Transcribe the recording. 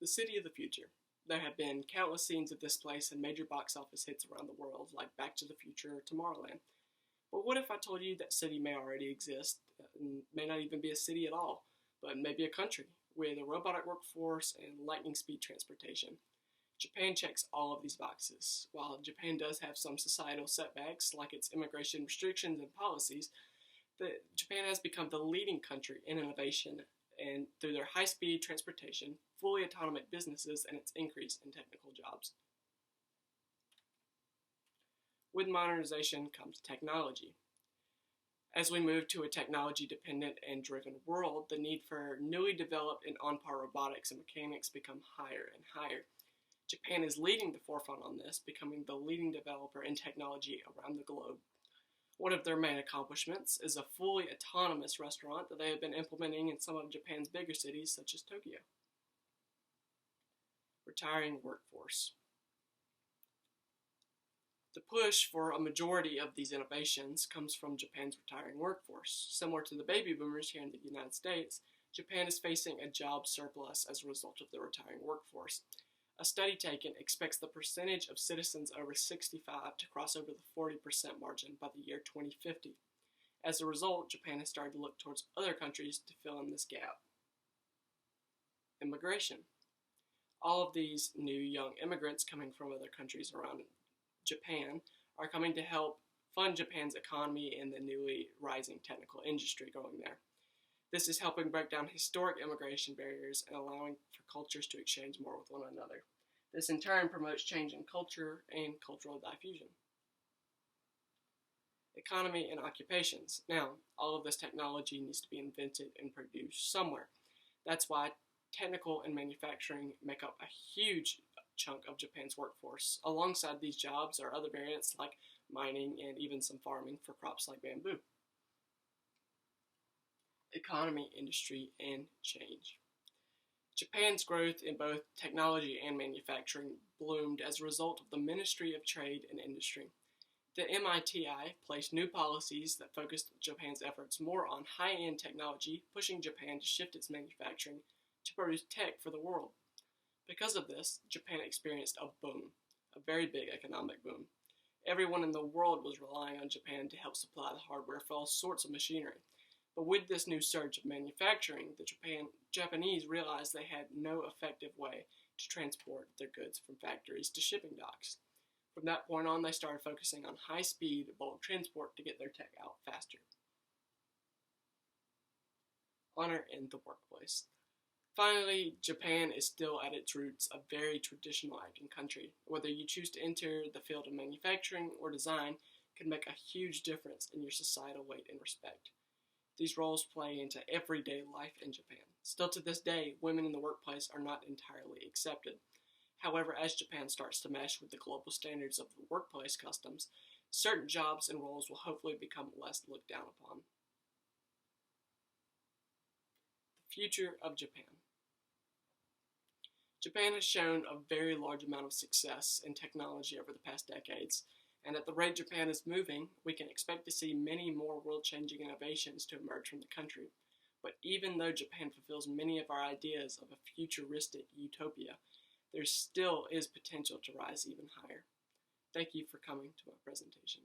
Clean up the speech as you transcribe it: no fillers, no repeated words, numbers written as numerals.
The City of the Future. There have been countless scenes of this place and major box office hits around the world, like Back to the Future or Tomorrowland. But what if I told you that city may already exist, and may not even be a city at all, but maybe a country, with a robotic workforce and lightning speed transportation? Japan checks all of these boxes. While Japan does have some societal setbacks, like its immigration restrictions and policies, Japan has become the leading country in innovation and through their high-speed transportation, fully autonomous businesses, and its increase in technical jobs. With modernization comes technology. As we move to a technology-dependent and driven world, the need for newly developed and on-par robotics and mechanics become higher and higher. Japan is leading the forefront on this, becoming the leading developer in technology around the globe. One of their main accomplishments is a fully autonomous restaurant that they have been implementing in some of Japan's bigger cities, such as Tokyo. Retiring workforce. The push for a majority of these innovations comes from Japan's retiring workforce. Similar to the baby boomers here in the United States, Japan is facing a job surplus as a result of the retiring workforce. A study taken expects the percentage of citizens over 65 to cross over the 40% margin by the year 2050. As a result, Japan has started to look towards other countries to fill in this gap. Immigration. All of these new young immigrants coming from other countries around Japan are coming to help fund Japan's economy and the newly rising technical industry going there. This is helping break down historic immigration barriers and allowing for cultures to exchange more with one another. This in turn promotes change in culture and cultural diffusion. Economy and occupations. Now, all of this technology needs to be invented and produced somewhere. That's why technical and manufacturing make up a huge chunk of Japan's workforce. Alongside these jobs are other variants like mining and even some farming for crops like bamboo. Economy, industry, and change. Japan's growth in both technology and manufacturing bloomed as a result of the Ministry of Trade and Industry. The MITI placed new policies that focused Japan's efforts more on high-end technology, pushing Japan to shift its manufacturing to produce tech for the world. Because of this, Japan experienced a boom, a very big economic boom. Everyone in the world was relying on Japan to help supply the hardware for all sorts of machinery. But with this new surge of manufacturing, the Japanese realized they had no effective way to transport their goods from factories to shipping docks. From that point on, they started focusing on high-speed bulk transport to get their tech out faster. Honor in the workplace. Finally, Japan is still at its roots a very traditional acting country. Whether you choose to enter the field of manufacturing or design can make a huge difference in your societal weight and respect. These roles play into everyday life in Japan. Still to this day, women in the workplace are not entirely accepted. However, as Japan starts to mesh with the global standards of the workplace customs, certain jobs and roles will hopefully become less looked down upon. The future of Japan. Japan has shown a very large amount of success in technology over the past decades, and at the rate Japan is moving, we can expect to see many more world-changing innovations to emerge from the country. But even though Japan fulfills many of our ideas of a futuristic utopia, there still is potential to rise even higher. Thank you for coming to my presentation.